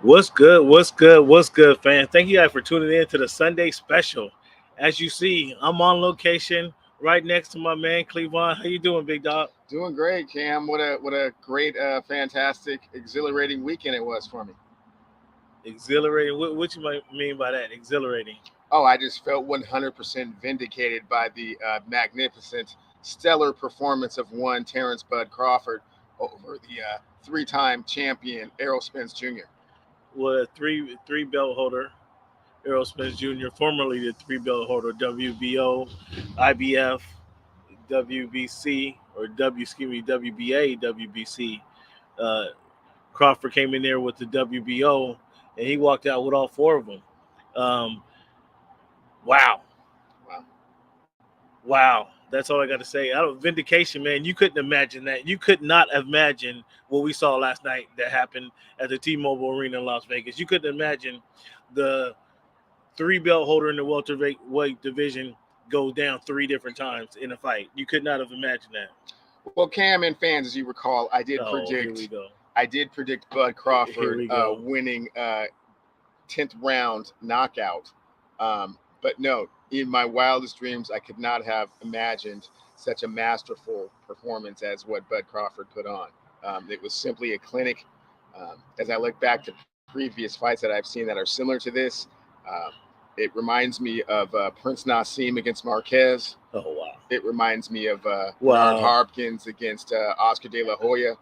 What's good? What's good? What's good, fans? Thank you guys for tuning in to the Sunday special. As you see, I'm on location right next to my man Cleavon. How you doing, big dog? Doing great, Cam. What a great, fantastic, exhilarating weekend it was for me. Exhilarating. What you might mean by that? Exhilarating. Oh, I just felt 100% vindicated by the magnificent, stellar performance of one Terence Bud Crawford over the three-time champion Errol Spence Jr. What a three belt holder, Errol Spence Jr., formerly the three belt holder, WBO, IBF, WBC, or WBA, WBC. Uh, Crawford came in there with the WBO, and he walked out with all four of them. Um, wow, Wow. wow. That's all I got to say. Out of vindication, man, you couldn't imagine that. You could not imagine what we saw last night that happened at the T-Mobile Arena in Las Vegas. You couldn't imagine the three belt holder in the welterweight division go down three different times in a fight. You could not have imagined that. Well, Cam and fans, as you recall, Oh, here we go. I did predict Bud Here Crawford we go. winning 10th round knockout. But no, in my wildest dreams, I could not have imagined such a masterful performance as what Bud Crawford put on. It was simply a clinic. As I look back to previous fights that I've seen that are similar to this, uh, it reminds me of Prince Nassim against Marquez. Oh, wow. It reminds me of Bernard Wow. Hopkins against Oscar De La Hoya.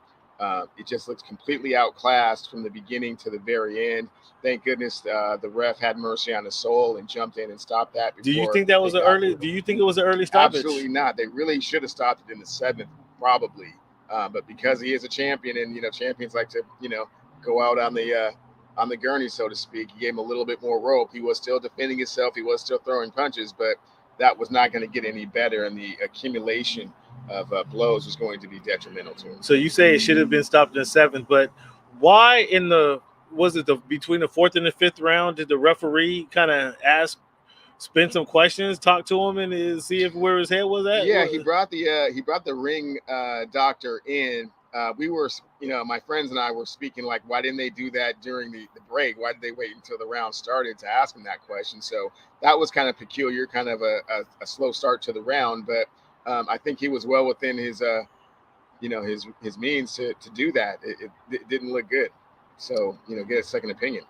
It just looks completely outclassed from the beginning to the very end. Thank goodness the ref had mercy on his soul and jumped in and stopped that Do you before think that they was an got early? to Do him. you think it was an early stoppage? Absolutely not. They really should have stopped it in the seventh, probably. But because he is a champion, and champions like to go out on the gurney, so to speak, he gave him a little bit more rope. He was still defending himself. He was still throwing punches, but that was not going to get any better, and the accumulation of blows was going to be detrimental to him. So you say it should have been stopped in the seventh, but why in the was it the between the fourth and the fifth round did the referee kind of ask, spin some questions, talk to him, and see if where his head was at? Yeah, he brought the ring doctor in. We were, my friends and I were speaking like, why didn't they do that during the break? Why did they wait until the round started to ask him that question? So that was kind of peculiar, kind of a slow start to the round. But I think he was well within his his means to do that. It didn't look good. So get a second opinion.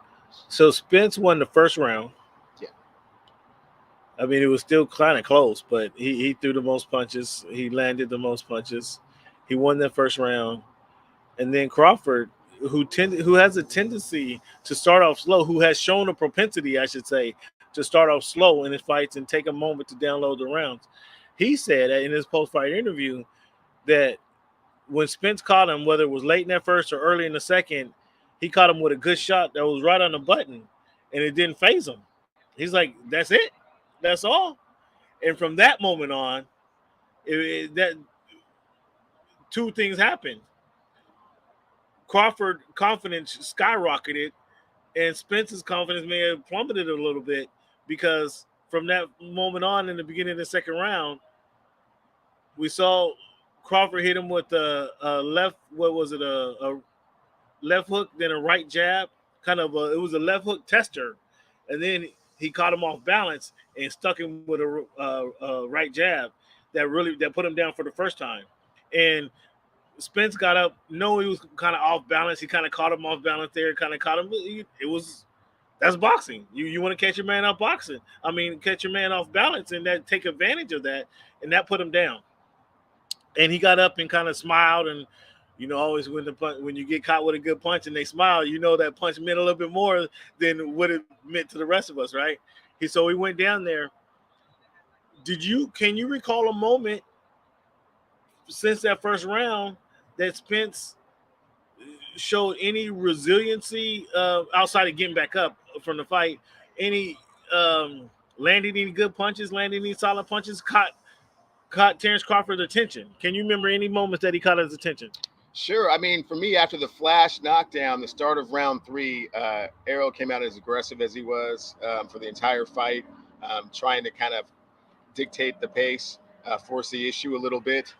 So Spence won the first round. Yeah. I mean, it was still kind of close, but he threw the most punches. He landed the most punches. He won that first round. And then Crawford, who has a tendency to start off slow, who has shown a propensity, I should say, to start off slow in his fights and take a moment to download the rounds. He said in his post-fight interview that when Spence caught him, whether it was late in that first or early in the second, he caught him with a good shot that was right on the button, and it didn't phase him. He's like, "That's it, that's all." And from that moment on, that two things happened. Crawford confidence skyrocketed, and Spence's confidence may have plummeted a little bit because from that moment on, in the beginning of the second round, we saw Crawford hit him with a left. What was it? A left hook, then a right jab. It was a left hook tester, and then he caught him off balance and stuck him with a right jab that put him down for the first time. And Spence got up, knowing he was kind of off balance. He kind of caught him off balance there, kind of caught him. That's boxing. You want to catch your man off boxing. I mean, catch your man off balance and that take advantage of that, and that put him down. And he got up and kind of smiled, and always when you get caught with a good punch and they smile, that punch meant a little bit more than what it meant to the rest of us, right? So he went down there. Can you recall a moment since that first round that Spence showed any resiliency outside of getting back up from the fight? Any landed any good punches, landed any solid punches, caught Terence Crawford's attention? Can you remember any moments that he caught his attention? Sure. I mean, for me, after the flash knockdown, the start of round three, Errol came out as aggressive as he was for the entire fight, trying to kind of dictate the pace, force the issue a little bit.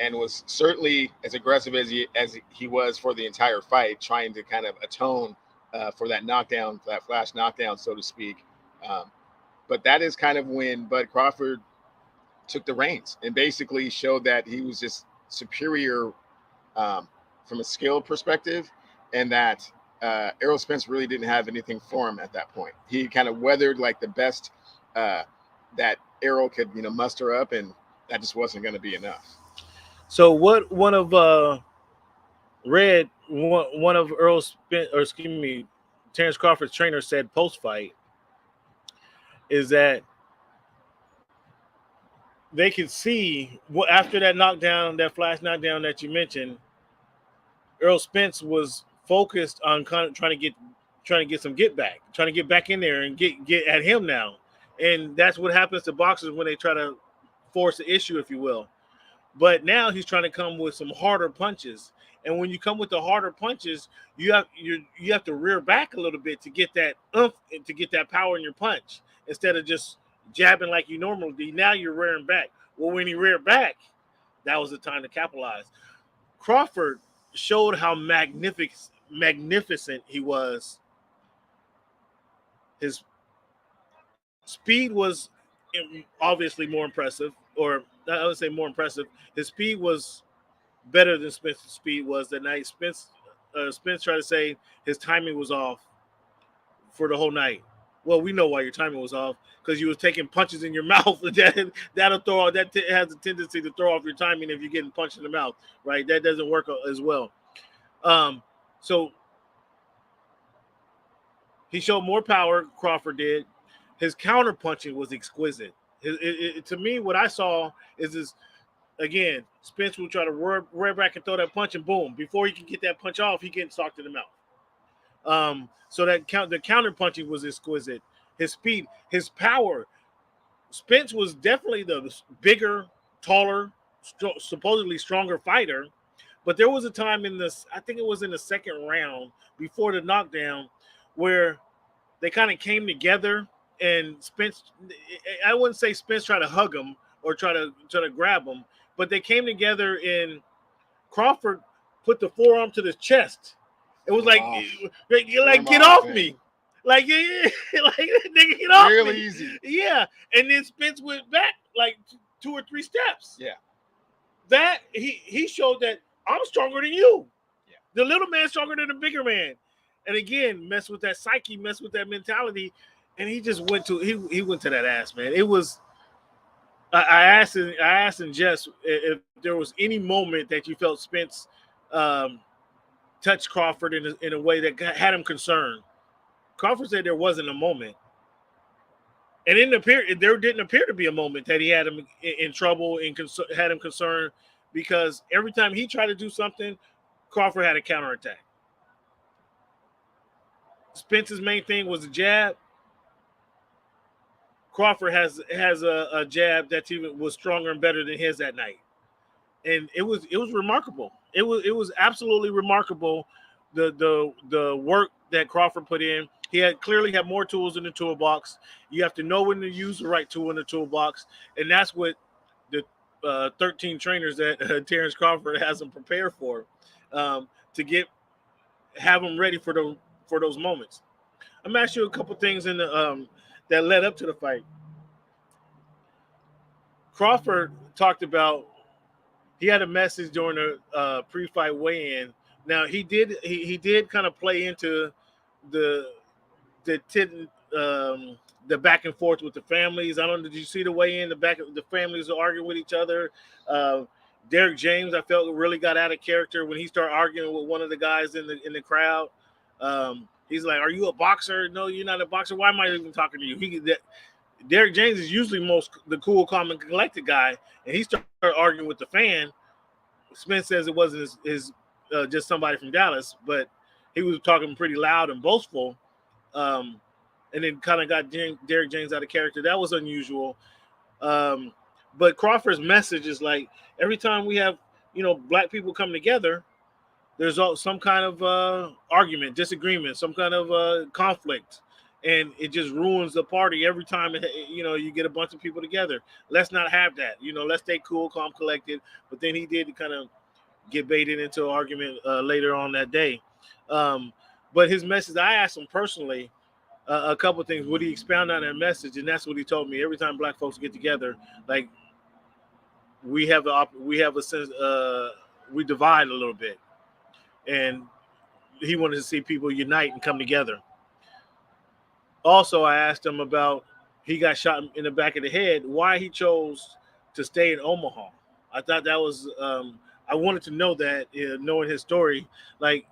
and was certainly as aggressive as he was for the entire fight, trying to kind of atone for that knockdown, for that flash knockdown, so to speak. Um, but that is kind of when Bud Crawford took the reins and basically showed that he was just superior from a skill perspective, and that Errol Spence really didn't have anything for him at that point. He kind of weathered like the best that Errol could, muster up, and that just wasn't going to be enough. So what one of one of Errol Spence, or excuse me, Terence Crawford's trainer said post fight is that they could see after that knockdown, that flash knockdown that you mentioned, Errol Spence was focused on kind of trying to get some get back, trying to get back in there and get at him now. And that's what happens to boxers when they try to force the issue, if you will. But now he's trying to come with some harder punches. And when you come with the harder punches, you have to rear back a little bit to get that oomph, to get that power in your punch, instead of just jabbing like you normally do. Now you're rearing back. Well, when he reared back, that was the time to capitalize. Crawford showed how magnificent he was. His speed was obviously more impressive, or I would say more impressive. His speed was better than Spence's speed was that night. Spence tried to say his timing was off for the whole night. Well, we know why your timing was off, because you was taking punches in your mouth. That'll throw off. That has a tendency to throw off your timing if you're getting punched in the mouth, right? That doesn't work as well. So he showed more power. Crawford did. His counter punching was exquisite. To me, what I saw is this. Again, Spence will try to rear back and throw that punch, and boom, before he can get that punch off, he getting socked in the mouth. So the counter punching was exquisite. His speed, his power. Spence was definitely the bigger, taller, supposedly stronger fighter. But there was a time I think it was in the second round before the knockdown, where they kind of came together, and Spence, I wouldn't say Spence tried to hug him or try to grab him, but they came together, and Crawford put the forearm to the chest. It was like get off me. Like, yeah, like, nigga, get off Real me. easy. Yeah. And then Spence went back like 2 or 3 steps. Yeah. That he showed that I'm stronger than you. Yeah. The little man's stronger than the bigger man. And again, mess with that psyche, mess with that mentality. And he just went to that ass, man. It was I asked in jest if there was any moment that you felt Spence touched Crawford in a way that had him concerned. Crawford said there wasn't a moment. And there didn't appear to be a moment that he had him in trouble and had him concerned, because every time he tried to do something, Crawford had a counterattack. Spence's main thing was a jab. Crawford has a jab that even was stronger and better than his that night, and it was remarkable. It was absolutely remarkable, the work that Crawford put in. He clearly had more tools in the toolbox. You have to know when to use the right tool in the toolbox, and that's what the 13 trainers that Terence Crawford has them prepared for, to have them ready for those moments. I'm gonna ask you a couple things in the that led up to the fight. Crawford talked about he had a message during the pre-fight weigh-in. Now he did kind of play into the back and forth with the families. I don't know. Did you see the weigh-in? The families are arguing with each other. Derek James, I felt, really got out of character when he started arguing with one of the guys in the crowd. He's like, "Are you a boxer? No, you're not a boxer. Why am I even talking to you?" Derek James is usually the cool, calm, and collected guy, and he started arguing with the fan. Spence says it wasn't his just somebody from Dallas, but he was talking pretty loud and boastful, and then kind of got Derek James out of character. That was unusual. But Crawford's message is like, every time we have black people come together, there's some kind of argument, disagreement, some kind of conflict. and it just ruins the party every time. You get a bunch of people together. Let's not have that. Let's stay cool, calm, collected. But then he did kind of get baited into an argument later on that day. Um, but his message, I asked him personally a couple of things. Would he expound on that message? And that's what he told me. Every time black folks get together, like we have a sense, we divide a little bit, and he wanted to see people unite and come together. Also, I asked him about he got shot in the back of the head, why he chose to stay in Omaha. I thought that was I wanted to know that, knowing his story. Like,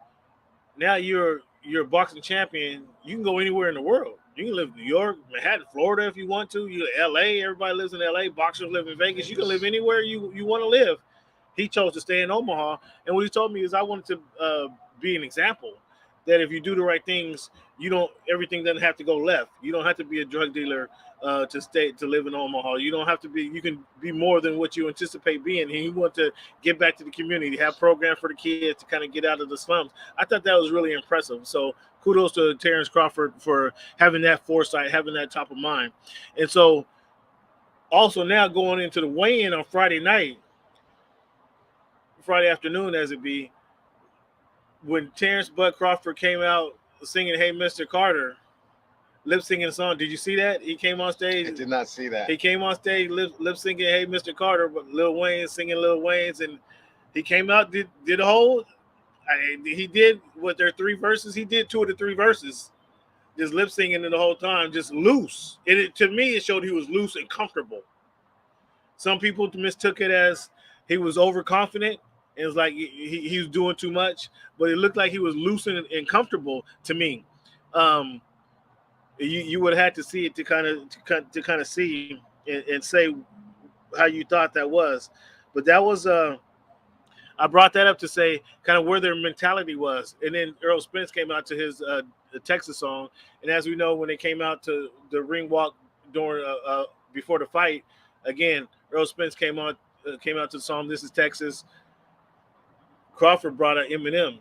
now you're a boxing champion, you can go anywhere in the world. You can live in New York, Manhattan, Florida if you want to. You LA, everybody lives in LA. Boxers live in Vegas. You can live anywhere you want to live. He chose to stay in Omaha, and what he told me is I wanted to be an example that if you do the right things, everything doesn't have to go left. You don't have to be a drug dealer to live in Omaha. You don't have to be. You can be more than what you anticipate being. And you want to get back to the community, have programs for the kids to kind of get out of the slums. I thought that was really impressive. So kudos to Terence Crawford for having that foresight, having that top of mind. And so also now going into the weigh-in on Friday afternoon, as it be, when Terence Bud Crawford came out singing "Hey Mr. Carter," lip singing a song. Did you see that? He came on stage. I did not see that. He came on stage lip singing "Hey Mr. Carter," but Lil Wayne singing Lil Wayne's, and he came out did a whole. He did what their 3 verses. He did 2 of the 3 verses, just lip singing the whole time, just loose. To me, it showed he was loose and comfortable. Some people mistook it as he was overconfident. It was like he was doing too much, but it looked like he was loose and comfortable to me. You would have had to see it to kind of see and say how you thought that was. But that was I brought that up to say kind of where their mentality was. And then Errol Spence came out to his Texas song, and as we know, when they came out to the ring walk during before the fight, again Errol Spence came out to the song "This Is Texas." Crawford brought out Eminem.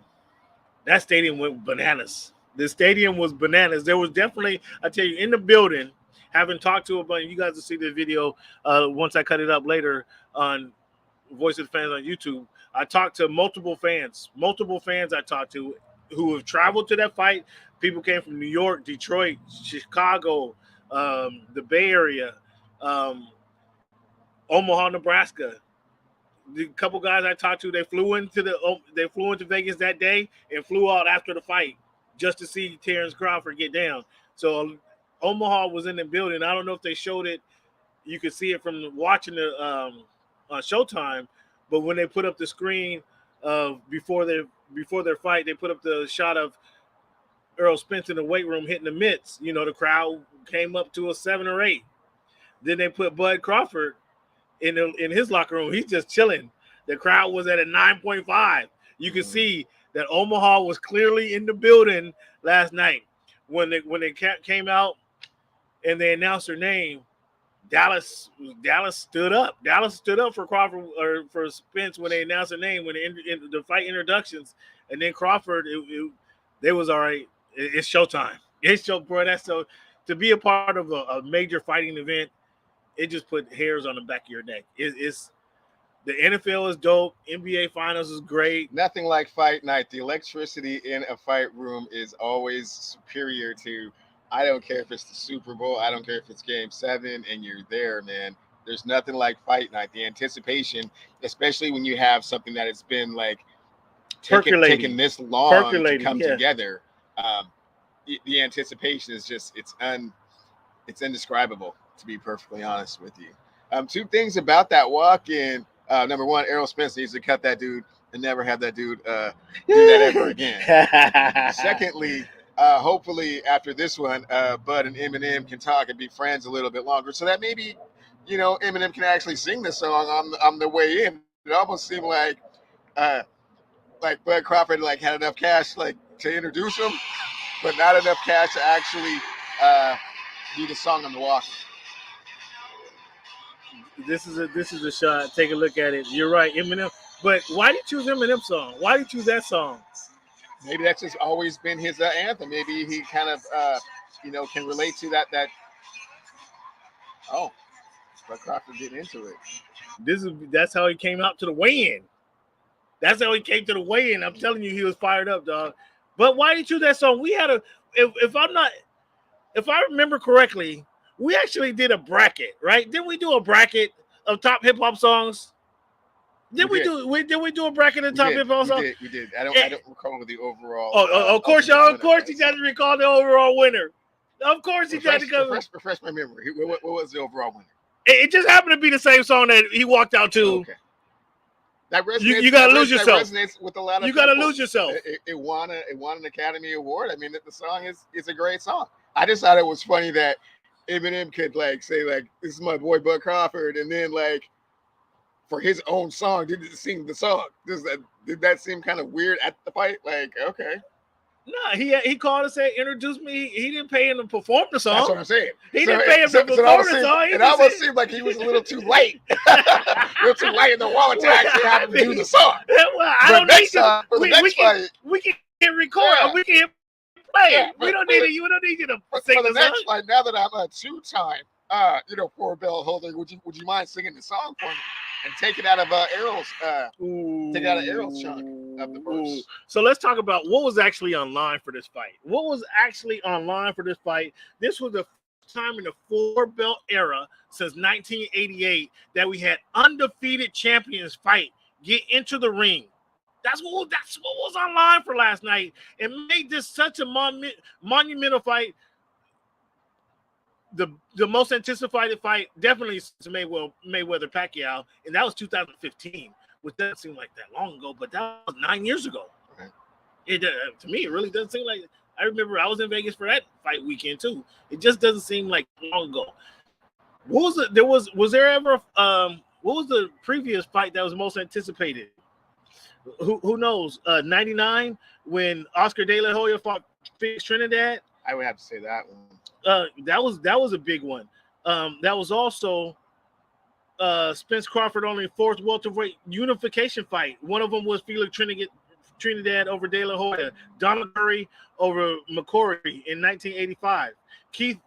That stadium went bananas. The stadium was bananas. There was definitely, I tell you, in the building, having talked to a bunch, you guys will see the video once I cut it up later on Voice of the Fans on YouTube. I talked to multiple fans I talked to who have traveled to that fight. People came from New York, Detroit, Chicago, the Bay Area, Omaha, Nebraska. The couple guys I talked to, they flew into Vegas that day and flew out after the fight just to see Terence Crawford get down. So Omaha was in the building. I don't know if they showed it. You could see it from watching the on Showtime, but when they put up the screen before their fight, they put up the shot of Errol Spence in the weight room hitting the mitts. The crowd came up to a 7 or 8. Then they put Bud Crawford in his locker room. He's just chilling. The crowd was at a 9.5. You can see that Omaha was clearly in the building last night when they came out and they announced her name. Dallas stood up. Dallas stood up for Crawford or for Spence when they announced her name when the fight introductions, and then Crawford. They was all right. It's showtime. It's show, bro. That's so to be a part of a major fighting event. It just put hairs on the back of your neck. It's the NFL is dope. NBA Finals is great. Nothing like fight night. The electricity in a fight room is always superior to. I don't care if it's the Super Bowl. I don't care if it's Game 7 and you're there, man. There's nothing like fight night. The anticipation, especially when you have something that has been like taking this long to come together. The anticipation is just it's indescribable, to be perfectly honest with you. 2 things about that walk-in. Number 1, Errol Spence needs to cut that dude and never have that dude do that ever again. Secondly, hopefully after this one, Bud and Eminem can talk and be friends a little bit longer, so that maybe Eminem can actually sing this song on the way in. It almost seemed like Bud Crawford had enough cash to introduce him, but not enough cash to actually do the song on the walk. This is a shot. Take a look at it. You're right, Eminem. But why did you choose Eminem's song? Why did you choose that song? Maybe that's just always been his anthem. Maybe he kind of can relate to that. Oh, but Crawford get into it. That's how he came out to the weigh-in. That's how he came to the weigh-in. I'm telling you, he was fired up, dog. But why did you choose that song? We had if I remember correctly, we actually did a bracket, right? Didn't we do a bracket of top hip hop songs? Did we do a bracket of top hip hop songs? We did. I don't recall the overall. Of course, y'all. Of course, he got to recall the overall winner. Of course, he got to go. Refresh my memory. What was the overall winner? It just happened to be the same song that he walked out to. Okay. That resonates. You gotta lose yourself. That resonates with a lot of. You gotta lose yourself. It won an Academy Award. I mean, the song is a great song. I just thought it was funny that Eminem could say this is my boy Bud Crawford, and then for his own song didn't sing the song. Did that seem kind of weird at the fight? Okay. No, he called and said, "Introduce me." He didn't pay him to perform the song. That's what I'm saying. He didn't pay him to perform the song. It almost seemed like he was a little too late. A little too late in the wallet to actually have him do the song. Well, I don't need to. We can record. Yeah. We can play. Yeah, we don't need you. We don't need you to sing the next fight. Now that I'm a two-time, 4-belt holder, would you mind singing the song for me and take it out of Errol's chunk of the verse? So let's talk about what was actually online for this fight. What was actually online for this fight? This was the first time in the 4-belt era since 1988 that we had undefeated champions fight get into the ring. That's what was online for last night. It made this such a monumental fight. The most anticipated fight definitely since Mayweather Pacquiao, and that was 2015, which doesn't seem like that long ago, but that was 9 years ago. Okay. It to me, it really doesn't seem like. I remember I was in Vegas for that fight weekend too. It just doesn't seem like long ago. Was there ever what was the previous fight that was most anticipated? Who knows? 99 when Oscar De La Hoya fought Felix Trinidad. I would have to say that one. That was a big one. That was also Spence Crawford on the fourth welterweight unification fight. One of them was Felix Trinidad over De La Hoya, Donald Curry over McCory in 1985, Keith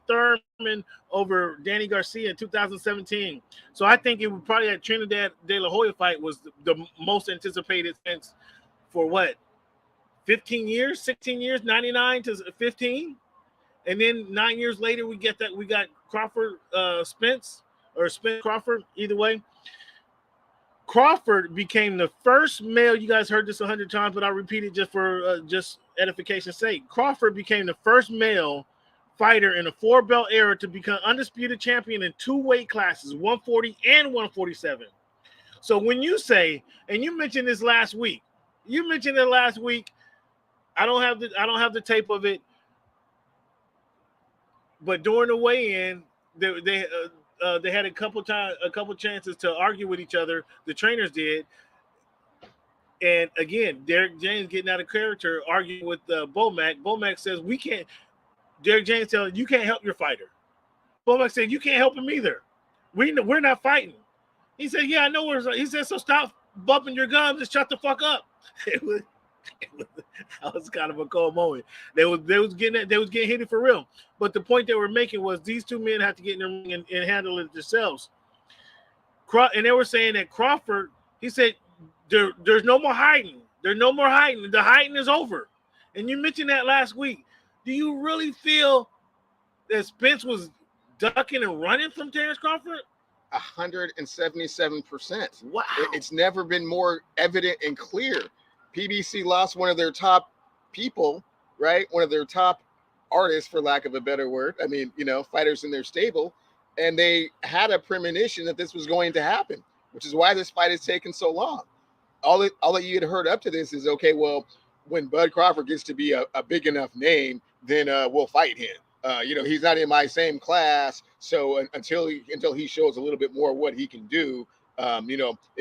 Thurman over Danny Garcia in 2017. So I think it would probably that Trinidad De La Hoya fight was the most anticipated since for 15 years, 16 years, 99 to 15. And then 9 years later, we got Crawford, Spence Crawford. Either way, Crawford became the first male. You guys heard this 100 times, but I'll repeat it just for just edification's sake. Crawford became the first male fighter in the 4-belt era to become undisputed champion in 2 weight classes, 140 and 147. So when you say, and you mentioned this last week, I don't have the tape of it. But during the weigh-in, they had a couple chances to argue with each other. The trainers did, and again, Derek James getting out of character, arguing with Bomac. Bomac says we can't. Derek James tells you can't help your fighter. Bomac said you can't help him either. We're not fighting. He said, "Yeah, I know." He said, "So stop bumping your gums and shut the fuck up." That was kind of a cold moment. They was getting hit it for real. But the point they were making was these two men have to get in the ring and handle it themselves. And they were saying that Crawford, he said, there's no more hiding. There's no more hiding. The hiding is over. And you mentioned that last week. Do you really feel that Spence was ducking and running from Terence Crawford? 177%. Wow. It's never been more evident and clear. PBC lost one of their top people, right? One of their top artists, for lack of a better word. I mean, fighters in their stable. And they had a premonition that this was going to happen, which is why this fight has taken so long. All that you had heard up to this is, okay, well, when Bud Crawford gets to be a big enough name, then we'll fight him. He's not in my same class. So until he shows a little bit more what he can do,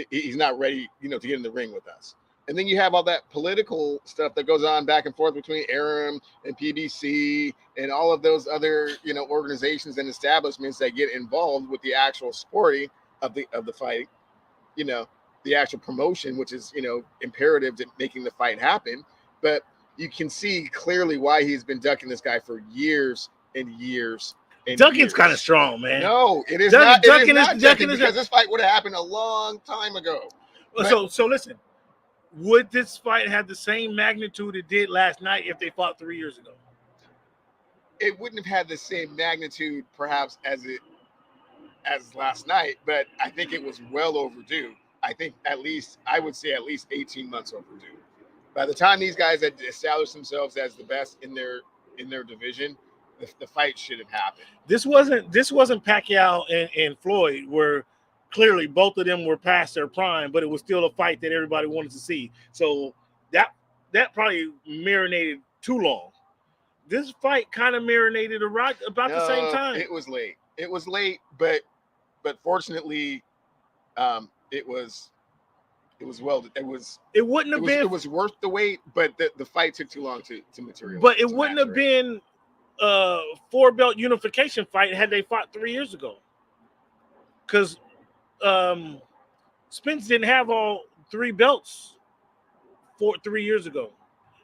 he's not ready, to get in the ring with us. And then you have all that political stuff that goes on back and forth between Aram and PBC and all of those other, organizations and establishments that get involved with the actual sporting of the fight, the actual promotion, which is, imperative to making the fight happen. But you can see clearly why he's been ducking this guy for years and years and Ducking's years. kind of strong, man. No, it is Ducking- not. It ducking is is- not ducking ducking is- because this fight would have happened a long time ago. But So listen, would this fight have the same magnitude it did last night if they fought 3 years ago? it wouldn't have had the same magnitude, perhaps, as last night. But I think it was well overdue. I think I would say at least 18 months overdue. By the time these guys had established themselves as the best in their division, the fight should have happened. This wasn't Pacquiao and Floyd, where clearly both of them were past their prime, but it was still a fight that everybody wanted to see. So that probably marinated too long. This fight kind of marinated about the same time. It was late. It was late, but fortunately, it was well. It wouldn't have been. It was worth the wait, but the fight took too long to materialize. But it wouldn't have been a 4-belt unification fight had they fought 3 years ago. Because Spence didn't have all 3 belts 3 years ago.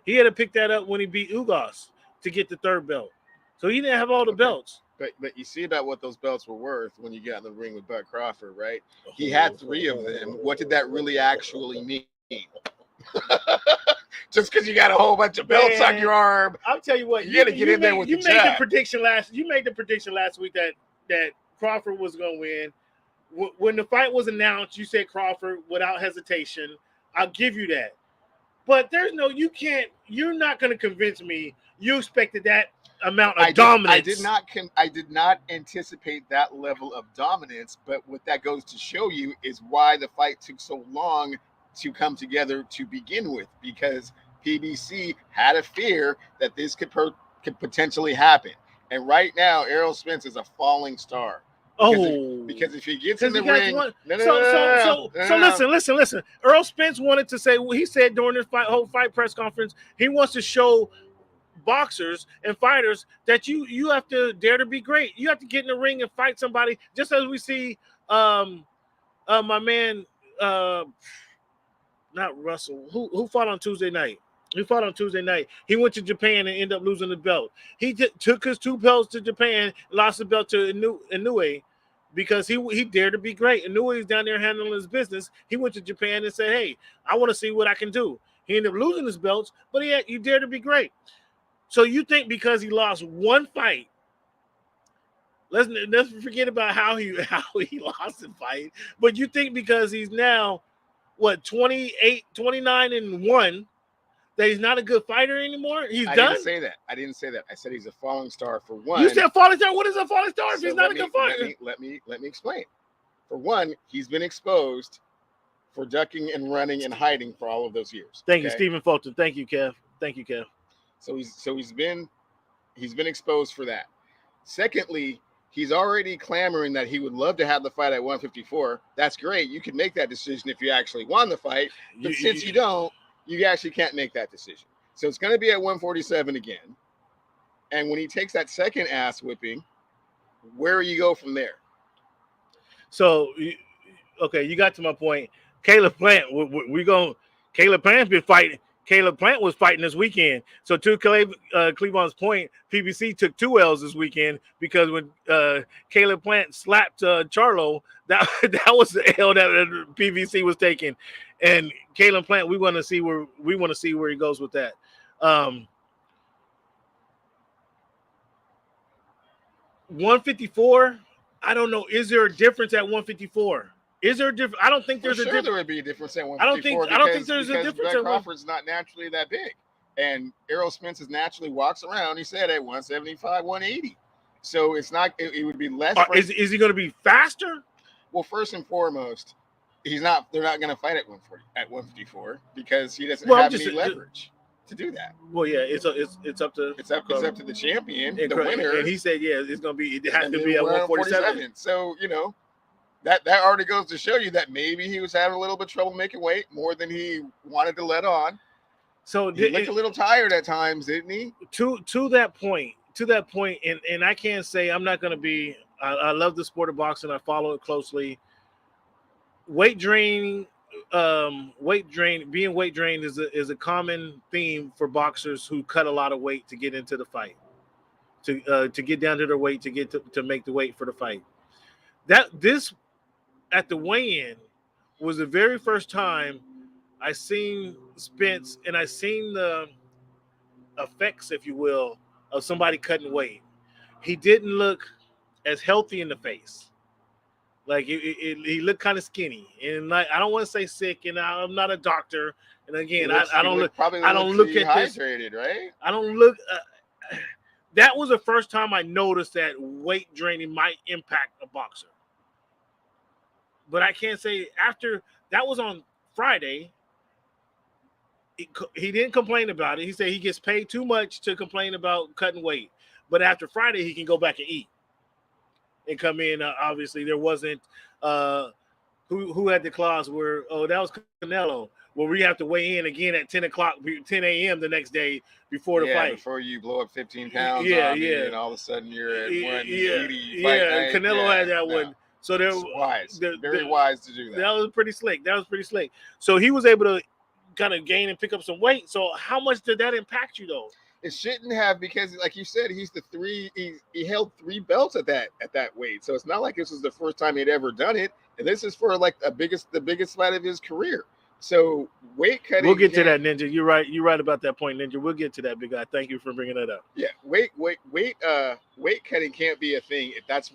He had to pick that up when he beat Ugas to get the 3rd belt. So he didn't have all the belts. But you see about what those belts were worth when you got in the ring with Bud Crawford, right? He had 3 of them. What did that really actually mean? Just because you got a whole bunch of belts on your arm, I'll tell you what. You got to get in there with the jab. You made the prediction last week that Crawford was going to win. When the fight was announced, you said Crawford without hesitation. I'll give you that. But you're not going to convince me you expected that amount of dominance. I did not anticipate that level of dominance, but what that goes to show you is why the fight took so long to come together to begin with, because PBC had a fear that this could potentially happen. And right now, Errol Spence is a falling star. Because if he gets in the ring, listen. Errol Spence wanted to say, he said during this whole fight press conference, he wants to show boxers and fighters that you have to dare to be great. You have to get in the ring and fight somebody, just as we see my man not Russell, who fought on Tuesday night. He fought on Tuesday night. He went to Japan and ended up losing the belt. He took his 2 belts to Japan, lost the belt to Inoue because he dared to be great. Inoue is down there handling his business. He went to Japan and said, hey, I want to see what I can do. He ended up losing his belts, but he dared to be great. So you think because he lost 1 fight, let's forget about how he lost the fight, but you think because he's now, 29-1, that he's not a good fighter anymore? He's done? I didn't say that. I said he's a falling star for one. You said falling star? What is a falling star if he's not a good fighter? Let me explain. For one, he's been exposed for ducking and running and hiding for all of those years. Thank you, Stephen Fulton. Thank you, Kev. So he's been exposed for that. Secondly, he's already clamoring that he would love to have the fight at 154. That's great. You can make that decision if you actually won the fight. But since you don't, you actually can't make that decision. So it's going to be at 147 again. And when he takes that second ass whipping, where you go from there? So, okay, you got to my point. Caleb Plant, Caleb Plant's been fighting. Caleb Plant was fighting this weekend. So to Cleavon's point, PBC took 2 L's this weekend because when Caleb Plant slapped Charlo, that was the L that PBC was taking. And Caleb Plant, we want to see where he goes with that. 154, I don't know. Is there a difference at 154? Is there a difference? I don't think there's a difference. There would be a difference at 154. I don't think there's a difference. Bud Crawford's not naturally that big, and Errol Spence naturally walks around. He said at 175, 180. So it's not. It would be less. Is he going to be faster? Well, first and foremost, he's not. They're not going to fight at 154 because he doesn't have any leverage to do that. Well, yeah, it's up to the champion, the winner, and he said, yeah, it's going to be. It has to be at 147. So That already goes to show you that maybe he was having a little bit of trouble making weight more than he wanted to let on. So he looked a little tired at times, didn't he? To that point, and I can't say I'm not going to be. I love the sport of boxing. I follow it closely. Weight training being weight drained is a common theme for boxers who cut a lot of weight to get into the fight, to get down to their weight, to make the weight for the fight. That this at the weigh-in was the very first time I seen Spence, and I seen the effects, if you will, of somebody cutting weight. He didn't look as healthy in the face. Like he looked kind of skinny, and like I don't want to say sick, and I'm not a doctor. And again, I don't look. I don't look at this. Right? I don't look. That was the first time I noticed that weight draining might impact a boxer. But I can't say after that was on Friday. He didn't complain about it. He said he gets paid too much to complain about cutting weight. But after Friday, he can go back and eat and come in. Obviously, there wasn't who had the clause where, that was Canelo, where we have to weigh in again at 10 a.m. the next day before the fight. Before you blow up 15 pounds on me, and all of a sudden you're at 180 fight night. Canelo had that one. So there wise. Very wise to do that. That was pretty slick. So he was able to kind of gain and pick up some weight. So how much did that impact you though? It shouldn't have, because like you said, he held 3 belts at that weight. So it's not like this was the first time he'd ever done it. And this is for like the biggest fight of his career. So weight cutting. We'll get to that, Ninja. You're right about that point, Ninja. We'll get to that, big guy. Thank you for bringing that up. Yeah, weight cutting can't be a thing if that's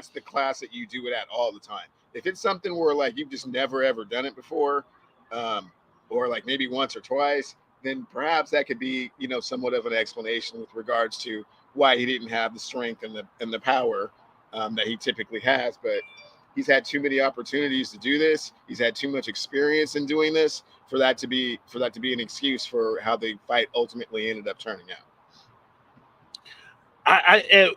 the class that you do it at all the time. If it's something where like you've just never ever done it before, or like maybe once or twice, then perhaps that could be, somewhat of an explanation with regards to why he didn't have the strength and the power that he typically has. But he's had too many opportunities to do this. He's had too much experience in doing this for that to be an excuse for how the fight ultimately ended up turning out.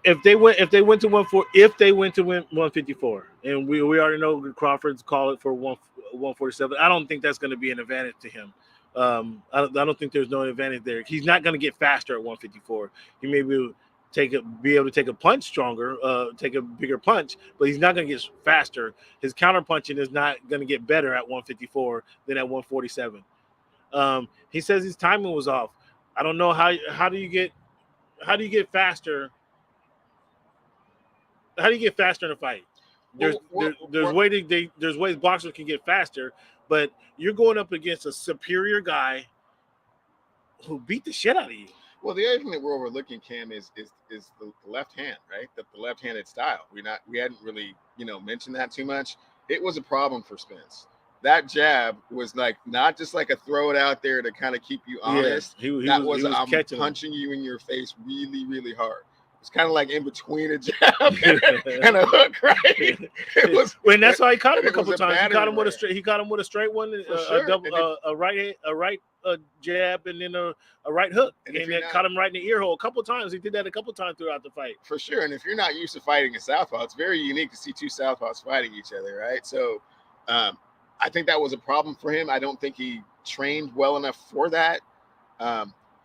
If they went to 154, and we already know Crawford's call it for 147. I don't think that's going to be an advantage to him. I don't think there's no advantage there. He's not going to get faster at 154. He may be able to take a punch stronger, take a bigger punch, but he's not going to get faster. His counter punching is not going to get better at 154 than at 147. He says his timing was off. I don't know how do you get faster? How do you get faster in a fight? There's ways boxers can get faster, but you're going up against a superior guy who beat the shit out of you. Well, the other thing that we're overlooking, Cam, is the left hand, right? The left-handed style. We hadn't really, mentioned that too much. It was a problem for Spence. That jab was like not just like a throw it out there to kind of keep you honest. He was punching you in your face really, really hard. It's kind of like in between a jab and a hook, right? And that's how he caught him a couple times. He caught him with a straight one, a right jab, and then a right hook, and then caught him right in the ear hole a couple times. He did that a couple times throughout the fight. For sure. And if you're not used to fighting a southpaw, it's very unique to see two southpaws fighting each other, right? So I think that was a problem for him. I don't think he trained well enough for that.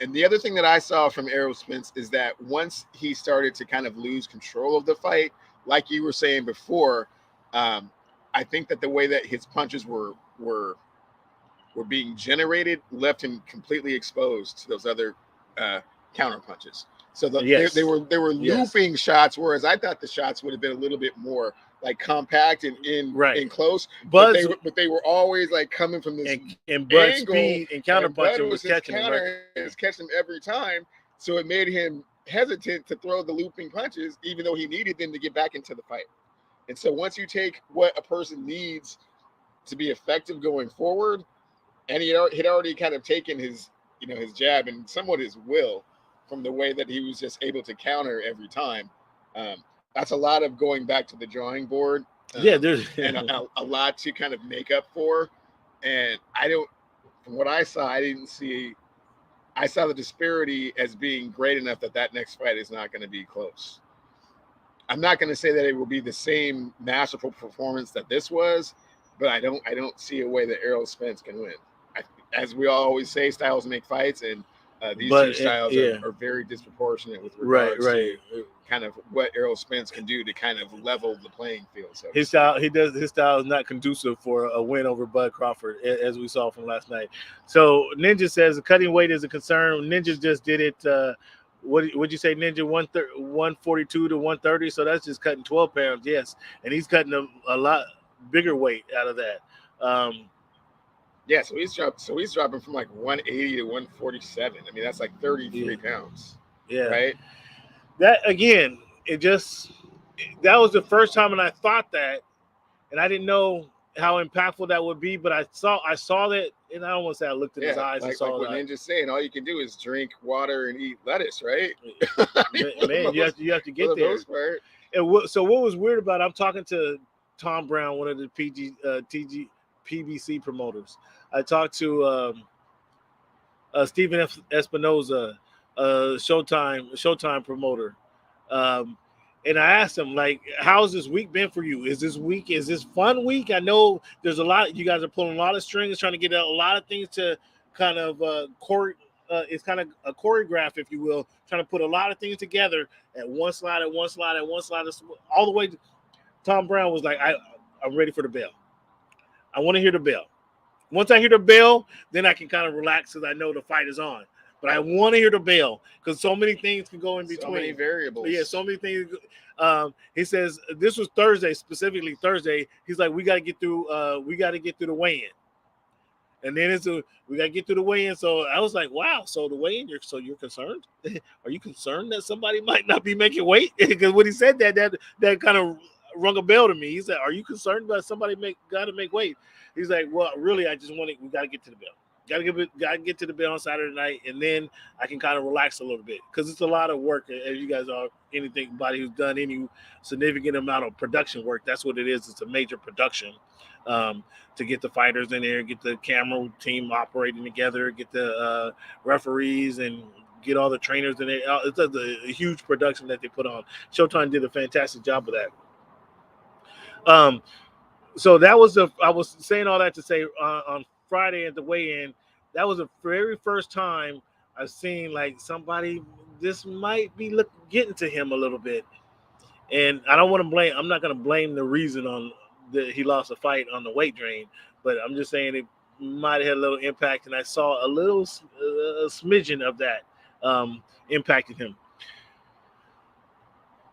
And the other thing that I saw from Errol Spence is that once he started to kind of lose control of the fight, like you were saying before, I think that the way that his punches were being generated left him completely exposed to those other counter punches. So they were looping shots, whereas I thought the shots would have been a little bit more like compact and in close, but they were always like coming from this and Bud's speed and counter punching was catching him. Was catching him every time, so it made him hesitant to throw the looping punches, even though he needed them to get back into the fight. And so once you take what a person needs to be effective going forward, and he had already kind of taken his jab and somewhat his will from the way that he was just able to counter every time. That's a lot of going back to the drawing board. There's and a lot to kind of make up for. And from what I saw, I saw the disparity as being great enough that next fight is not going to be close. I'm not going to say that it will be the same masterful performance that this was, but I don't see a way that Errol Spence can win. As we always say, styles make fights, and These But two styles yeah, are very disproportionate with right, regards right. to kind of what Errol Spence can do to kind of level the playing field. So His style, his style is not conducive for a win over Bud Crawford, as we saw from last night. So Ninja says cutting weight is a concern. Ninja just did it. What would you say, Ninja? 142 to 130. So that's just cutting 12 pounds. Yes, and he's cutting a lot bigger weight out of that. yeah, so he's dropping from like 180 to 147. I mean, that's like 33 pounds. Yeah. Right. That again, that was the first time, and I thought that, and I didn't know how impactful that would be, but I saw that, and I don't want to say I looked in his eyes and saw like what that. Ninja's saying, all you can do is drink water and eat lettuce, right? Man, you have to get there. And so what was weird about it, I'm talking to Tom Brown, one of the PBC promoters. I talked to Steven Espinoza, Showtime promoter. And I asked him, like, how's this week been for you? Is this fun week? I know there's a lot. You guys are pulling a lot of strings, trying to get a lot of things to kind of it's kind of a choreograph, if you will, trying to put a lot of things together at one slide, all the way. Tom Brown was like, I'm ready for the bell. I want to hear the bell. Once I hear the bell, then I can kind of relax because I know the fight is on. But I want to hear the bell because so many things can go in between. So many variables. Yeah, so many things. He says this was Thursday, specifically Thursday. He's like, we got to get through the weigh-in, and then we got to get through the weigh-in. So I was like, wow. So the weigh-in, you're concerned? Are you concerned that somebody might not be making weight? Because when he said that kind of rung a bell to me. He said, are you concerned about somebody got to make weight? He's like, well, really, we got to get to the bell. Got to get to the bell on Saturday night, and then I can kind of relax a little bit because it's a lot of work. As you guys are, anybody who's done any significant amount of production work, that's what it is. It's a major production to get the fighters in there, get the camera team operating together, get the referees, and get all the trainers in there. It's a huge production that they put on. Showtime did a fantastic job of that. So that was I was saying all that to say on Friday at the weigh-in, that was the very first time I've seen like somebody, this might be getting to him a little bit. And I don't want to blame, I'm not going to blame the reason on that he lost a fight on the weight drain, but I'm just saying it might have had a little impact, and I saw a little smidgen of that impacting him.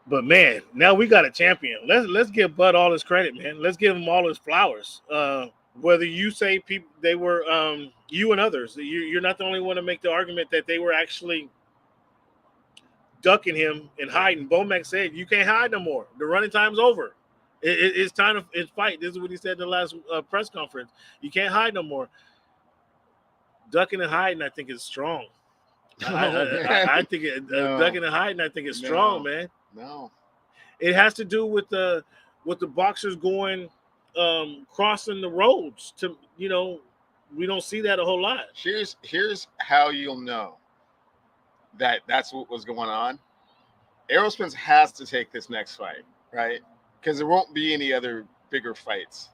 But man, now we got a champion. Let's give Bud all his credit, man. Let's give him all his flowers. Whether you say people they were you and others, you're not the only one to make the argument that they were actually ducking him and hiding. Bomac said you can't hide no more. The running time's over. It's time to fight. This is what he said in the last press conference. You can't hide no more. Ducking and hiding, I think, is strong. I think ducking and hiding, I think, is strong, man. No, it has to do with the boxers going crossing the roads. To we don't see that a whole lot. Here's how you'll know that that's what was going on. Errol Spence has to take this next fight, right? Because there won't be any other bigger fights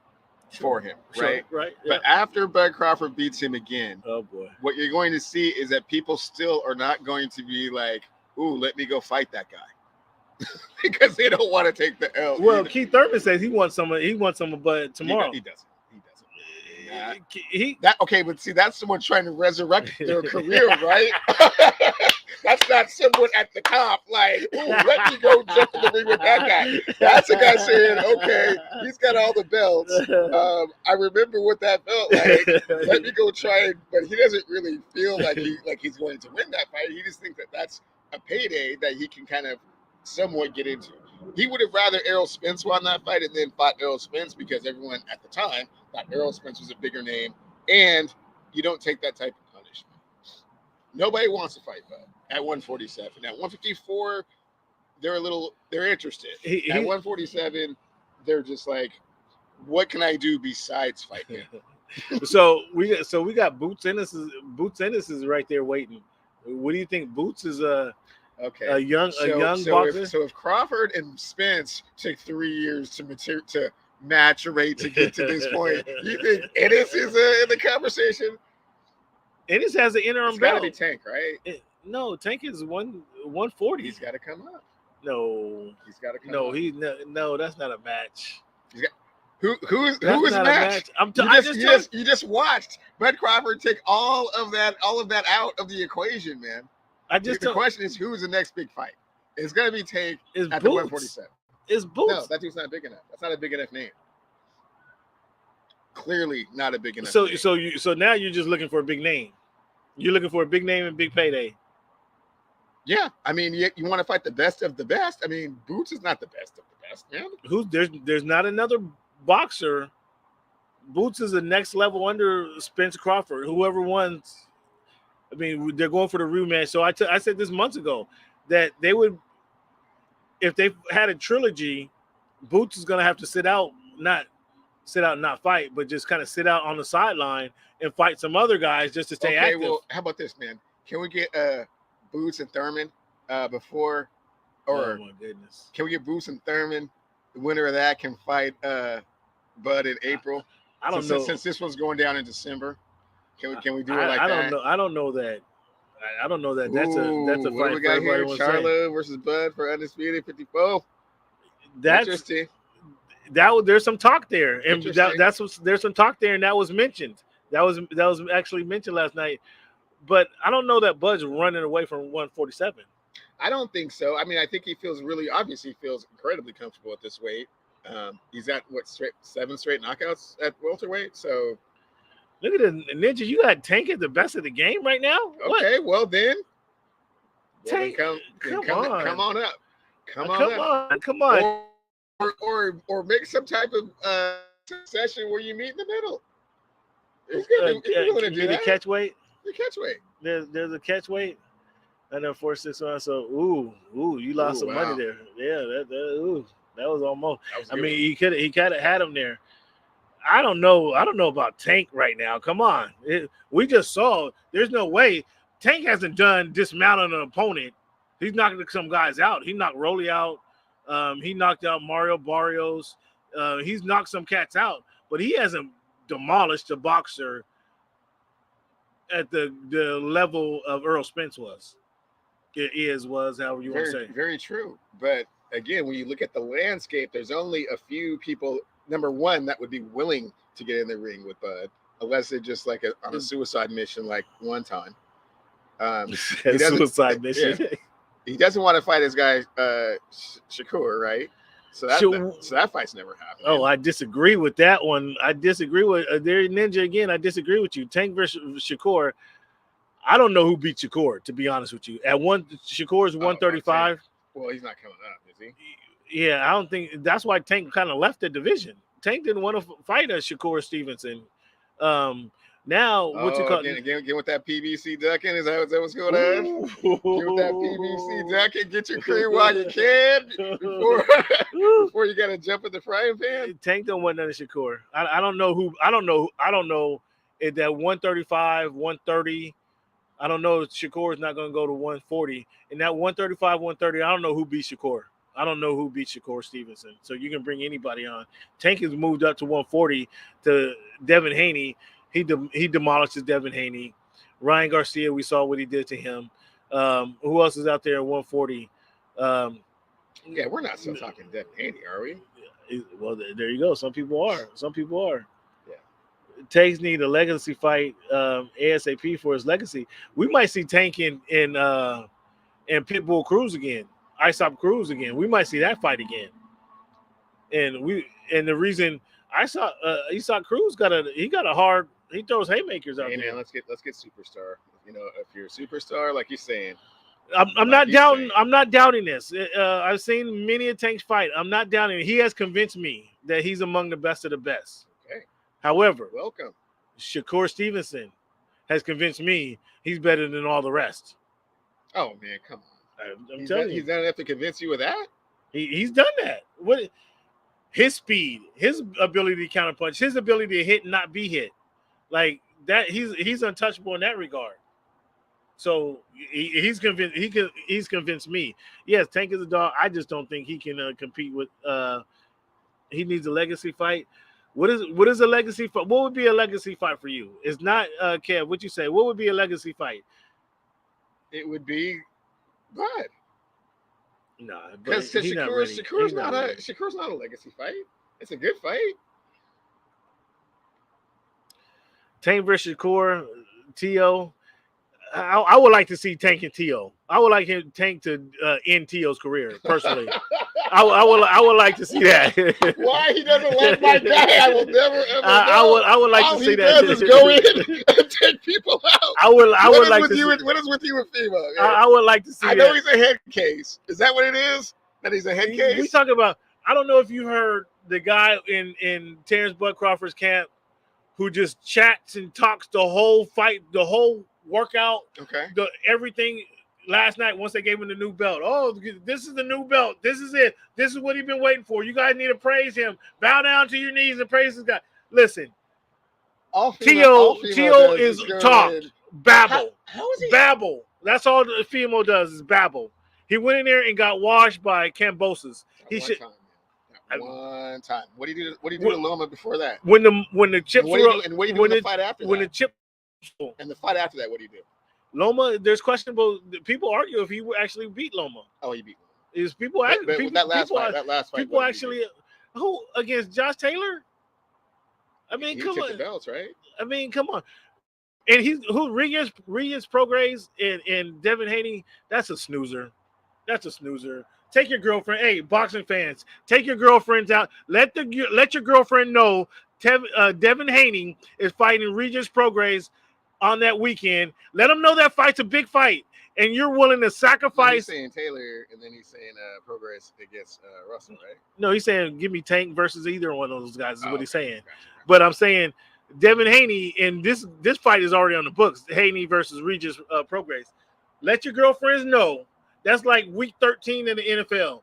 for him, right? Sure, right. Yeah. But after Bud Crawford beats him again, oh boy, what you're going to see is that people still are not going to be like, "Ooh, let me go fight that guy." Because they don't want to take the L. Well, Keith Thurman says he wants some of Bud tomorrow. He doesn't. Okay, but see, that's someone trying to resurrect their career, right? That's not someone at the top like, ooh, let me go jump in the ring with that guy. That's a guy saying, okay, he's got all the belts. I remember what that felt like. Let me go try it, but he doesn't really feel like he's going to win that fight. He just thinks that that's a payday that he can kind of somewhat get into. He would have rather Errol Spence won that fight and then fought Errol Spence because everyone at the time thought Errol Spence was a bigger name, and you don't take that type of punishment. Nobody wants to fight Bud at 147. At 154, they're interested. At 147, they're just like, what can I do besides fight him? So we got Boots Ennis is right there waiting. What do you think? Boots is a young boxer. So if Crawford and Spence took 3 years to maturate to get to this point, you think Ennis is in the conversation? Ennis has an interim It's got to belt. be Tank, right? No, Tank is 140. He's got to come up. No, He's got to come no, up. no, that's not a match. He's got, who is That's the not a match? match. You just watched Bud Crawford take all of that out of the equation, man. The question is, who's the next big fight? It's gonna be Tank at the 147. It's Boots. No, that dude's not big enough. That's not a big enough name. Clearly not a big enough name. So now you're just looking for a big name. You're looking for a big name and big payday. Yeah, I mean, you want to fight the best of the best. I mean, Boots is not the best of the best, man. There's not another boxer. Boots is the next level under Spence Crawford. Whoever wins, I mean, they're going for the rematch. So I said this months ago that they would, if they had a trilogy, Boots is going to have to not fight, but just kind of sit out on the sideline and fight some other guys just to stay active. Well, how about this, man? Can we get Boots and Thurman before, or oh my goodness, can we get Boots and Thurman? The winner of that can fight Bud in April. I don't know. Since this one's going down in December, can we do it like that? I don't know that. That's a fight. What do we got here? Charlo versus Bud for undisputed 54. That's interesting. There's some talk there, and there's some talk there, and that was mentioned. That was actually mentioned last night. But I don't know that Bud's running away from 147. I don't think so. I mean, I think he feels incredibly comfortable at this weight. He's at 7 straight knockouts at welterweight. So look at the Ninja. You got Tank at the best of the game right now. Okay, well then, Tank, come on, come on up, come on, or make some type of session where you meet in the middle. He's willing to do that. Catch weight. The catch weight. There's a catch weight. And then 461. So you lost some money there. Yeah, that was almost. I mean, he could have had him there. I don't know about Tank right now. Come on, we just saw. There's no way Tank hasn't done dismounting an opponent. He's knocking some guys out. He knocked Rolly out. He knocked out Mario Barrios. He's knocked some cats out, but he hasn't demolished a boxer at the level of Errol Spence was. However you want to say. Very true. But again, when you look at the landscape, there's only a few people, number one, that would be willing to get in the ring with Bud, unless they're just like on a suicide mission like one time. Suicide mission. Yeah. He doesn't want to fight his guy, Shakur, right? So that fight's never happened. Oh, I disagree with that one. I disagree with there Ninja again. I disagree with you. Tank versus Shakur. I don't know who beat Shakur, to be honest with you. Shakur's 135. Well, he's not coming up, is he? Yeah, I don't think that's why Tank kind of left the division. Tank didn't want to fight a Shakur Stevenson. Now, what's it called? Get with that PBC ducking. Is that what's going on? Get with that PBC ducking. Get your cream while you can before you got to jump in the frying pan. Tank don't want none of Shakur. I don't know who. I don't know if that 135, 130. I don't know if Shakur is not going to go to 140. And that 135, 130, I don't know who beat Shakur. I don't know who beat Shakur Stevenson. So you can bring anybody on. Tank has moved up to 140 to Devin Haney. He demolishes Devin Haney. Ryan Garcia, we saw what he did to him. Who else is out there at 140? Yeah, we're not still talking Devin Haney, are we? Well, there you go. Some people are. Yeah. Tanks need a legacy fight ASAP for his legacy. We might see Tank in Pitbull Cruz again, Isop Cruz again. We might see that fight again. And the reason Isop Cruz got a hard. He throws haymakers out there. Man, let's get superstar. You know, if you're a superstar, like you're saying, I'm not doubting this. I've seen many a Tank fight. I'm not doubting it. He has convinced me that he's among the best of the best. Okay. However, welcome. Shakur Stevenson has convinced me he's better than all the rest. Oh man, come on! I'm telling you, he's done enough to convince you of that. He's done that. What? His speed, his ability to counterpunch, his ability to hit and not be hit, like that. He's untouchable in that regard. So he's convinced. He's convinced me. Yes, Tank is a dog. I just don't think he can compete with. He needs a legacy fight. What is a legacy fight? What would be a legacy fight for you? It's not Kev. What you say? What would be a legacy fight? It would be good. Nah, but Because he's not ready. He's not ready. Shakur's not a legacy fight. It's a good fight. Tank versus Shakur, T.O. I would like to see Tank and T.O. I would like Tank to end T.O.'s career personally. I would like to see that. Why he doesn't like my guy? I will never ever know. I would like All to see he that. does is go in and take people out. I would like to see. What is with you with FEMA? I would like to see. I know he's a head case. Is that what it is? That he's a head case? We talk about. I don't know if you heard the guy in Terence Bud Crawford's camp who just chats and talks the whole fight, the whole workout, everything. Last night, once they gave him the new belt, this is the new belt. This is it. This is what he's been waiting for. You guys need to praise him. Bow down to your knees and praise this guy. Listen, T.O. is talk, babble. How is he? Babble. That's all the FEMO does is babble. He went in there and got washed by Cambosos. One time. What did he do? What did he do to Loma before that? When the chips were up, and what did he do in the fight after that? When the chip and the fight after that, what did he do? Loma, there's questionable. People argue if he actually beat Loma. Oh, he beat Loma. Is people actually that last fight? People actually who against Josh Taylor? I mean, he come took on. The belts, right? I mean, come on. And he's Regis Prograis and Devin Haney. That's a snoozer. That's a snoozer. Take your girlfriend. Hey, boxing fans, take your girlfriends out. Let your girlfriend know Devin Haney is fighting Regis Prograis on that weekend. Let them know that fight's a big fight, and you're willing to sacrifice. He's saying Taylor, and then he's saying Prograis against Russell, right? No, he's saying give me Tank versus either one of those guys. Is what he's saying. Gotcha. But I'm saying Devin Haney, and this fight is already on the books. Haney versus Regis Prograis. Let your girlfriends know. That's like week 13 in the NFL.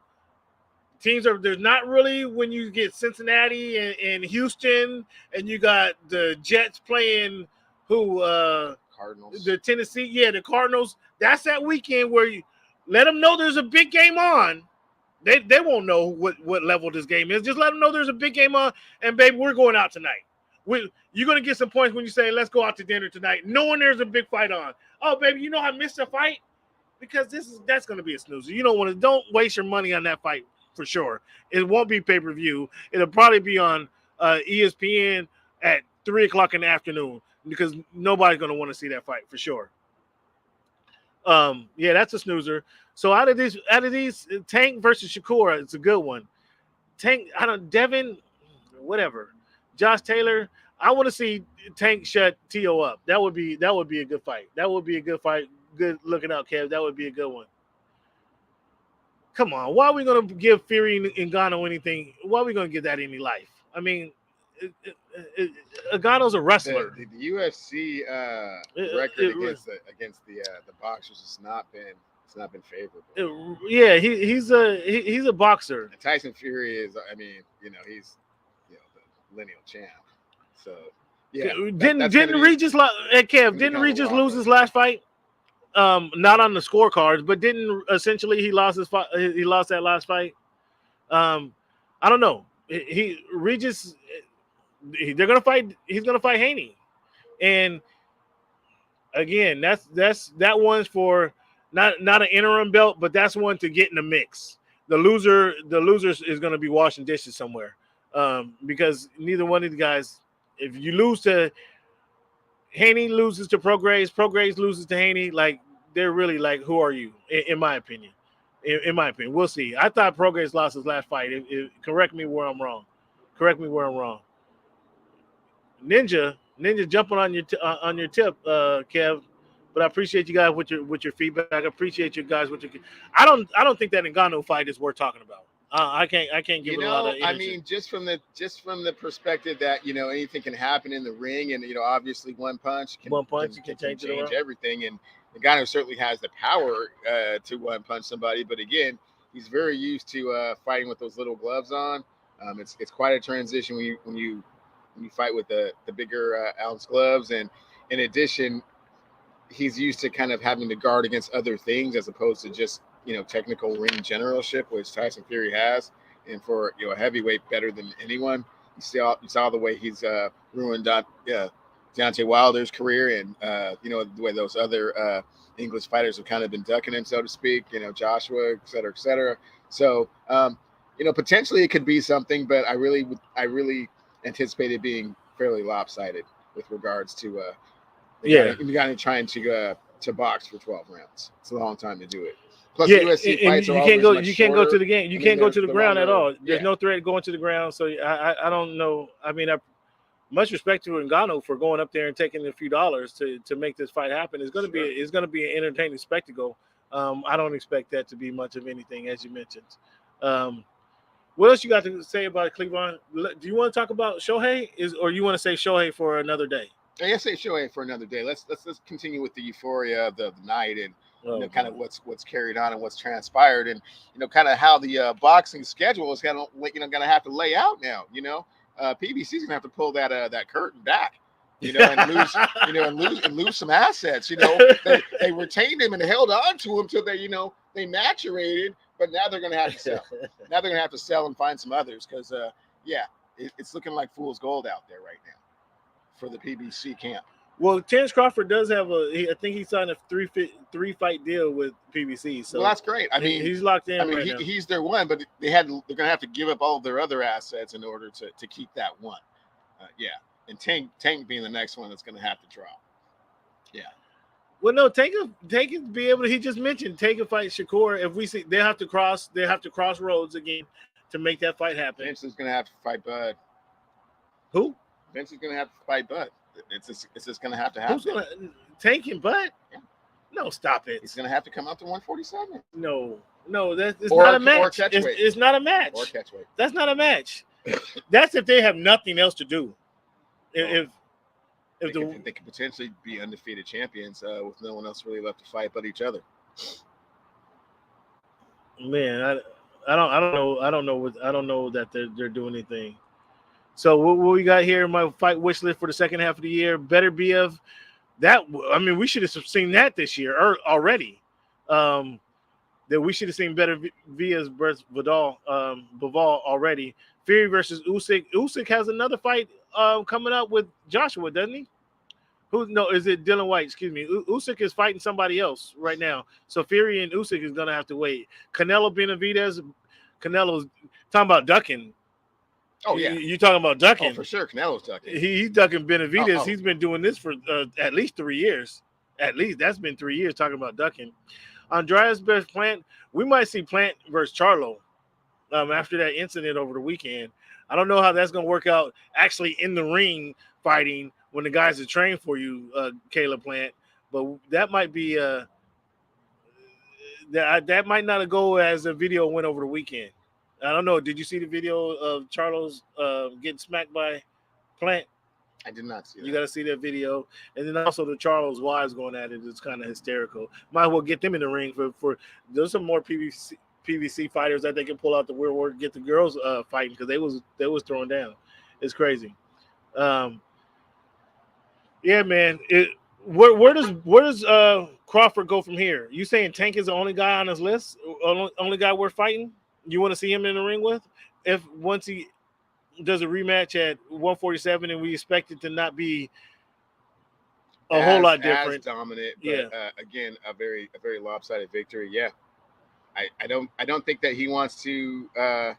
There's not really when you get Cincinnati and Houston, and you got the Jets playing Cardinals. The Tennessee, the Cardinals. That's that weekend where you let them know there's a big game on. They won't know what level this game is. Just let them know there's a big game on, and baby, we're going out tonight. You're gonna get some points when you say let's go out to dinner tonight, knowing there's a big fight on. Oh, baby, you know I missed a fight. Because that's going to be a snoozer. You don't waste your money on that fight for sure. It won't be pay-per-view. It'll probably be on ESPN at 3:00 in the afternoon because nobody's going to want to see that fight for sure. That's a snoozer. So out of these, Tank versus Shakur, it's a good one. Tank, Devin, whatever. Josh Taylor, I want to see Tank shut T.O. up. That would be a good fight. That would be a good fight. Good looking out, Kev. That would be a good one. Come on. Why are we going to give Fury and Ngannou anything? Why are we going to give that any life? I mean, Ngannou's a wrestler. The UFC record against the boxers has not been favorable. He's a boxer. And Tyson Fury is, he's the lineal champ. So didn't Regis lose his last fight? Not on the scorecards, but didn't essentially he lost that last fight. I don't know. Regis, they're gonna fight. He's gonna fight Haney, and again, that one's for not an interim belt, but that's one to get in the mix. The loser is gonna be washing dishes somewhere, because neither one of the guys. If you lose to Haney, loses to Prograis loses to Haney, like they're really like, who are you? In my opinion. In my opinion, we'll see. I thought Prograis lost his last fight. Correct me where I'm wrong. Ninja jumping on your tip, Kev. But I appreciate you guys with your feedback. I appreciate you guys with your. I don't think that Ngannou fight is worth talking about. I can't give it a lot of energy. I mean, just from the perspective that anything can happen in the ring, and can obviously one punch can change everything, and Ngannou certainly has the power to one punch somebody. But again, he's very used to fighting with those little gloves on. It's quite a transition when you fight with the bigger ounce gloves, and in addition, he's used to kind of having to guard against other things as opposed to just technical ring generalship, which Tyson Fury has, and for a heavyweight better than anyone. You saw the way he's ruined Deontay Wilder's career, and the way those other English fighters have kind of been ducking him, so to speak. Joshua, et cetera, et cetera. So potentially it could be something, but I really anticipate it being fairly lopsided with regards to the guy trying to box for 12 rounds. It's a long time to do it. Plus, UFC fights you are can't go. much You can't go to shorter. the game. You can't go to the ground at all. There's Yeah. no threat going to the ground. So I don't know. I mean, much respect to Ngannou for going up there and taking a few dollars to make this fight happen. It's going to be an entertaining spectacle. I don't expect that to be much of anything, as you mentioned. What else you got to say about Cleveland? Do you want to talk about Shohei, or you want to say Shohei for another day? I guess say Shohei for another day. Let's continue with the euphoria of the night and kind of what's carried on and what's transpired, and kind of how the boxing schedule is going to have to lay out now. PBC's gonna have to pull that curtain back, and lose some assets. They retained him and held on to him till they maturated, but now they're gonna have to sell. Now they're gonna have to sell and find some others because it's looking like fool's gold out there right now for the PBC camp. Well, Terence Crawford does have I think he signed a three fight deal with PBC. So that's great. I mean, he's locked in. Now. He's their one, but they're going to have to give up all of their other assets in order to keep that one. And Tank being the next one that's going to have to drop. Yeah. Well, no, Tank be able to. He just mentioned Tank can fight Shakur. If we see they have to cross roads again to make that fight happen. Vince is going to have to fight Bud. Who? Vince is going to have to fight Bud. It's just going to have to happen. Who's going to Tank him, Bud? Yeah. No, stop it. He's going to have to come up to 147. No, it's not a match. It's not a match. Or catchweight. That's not a match. That's if they have nothing else to do. If they could potentially be undefeated champions with no one else really left to fight but each other. Man, I don't know that they're doing anything. So what we got here in my fight wish list for the second half of the year better be of that. I mean, we should have seen that this year already. That we should have seen better Vias versus Vidal already. Fury versus Usyk. Usyk has another fight coming up with Joshua, doesn't he? Is it Dylan White? Excuse me. Usyk is fighting somebody else right now. So Fury and Usyk is gonna have to wait. Canelo's talking about ducking. Oh, yeah. You talking about ducking. Oh, for sure. Canelo's ducking. He's ducking Benavidez. He's been doing this for at least 3 years. At least that's been 3 years talking about ducking. Andreas versus Plant. We might see Plant versus Charlo after that incident over the weekend. I don't know how that's going to work out actually in the ring fighting when the guys are trained for you, Caleb Plant. But that might be that might not go as a video went over the weekend. I don't know. Did you see the video of Charlo's getting smacked by Plant? I did not see that. You got to see that video. And then also the Charlo's wives going at it. It's kind of hysterical. Might as well get them in the ring for there's some more PVC fighters that they can pull out the rear work, get the girls fighting because they was throwing down. It's crazy. Yeah, man. Where does Crawford go from here? You saying Tank is the only guy on his list? Only guy worth fighting? You want to see him in the ring with? If once he does a rematch at 147 and we expect it to not be a whole lot different. As dominant, but again, a very lopsided victory. Yeah. I don't think that he wants to I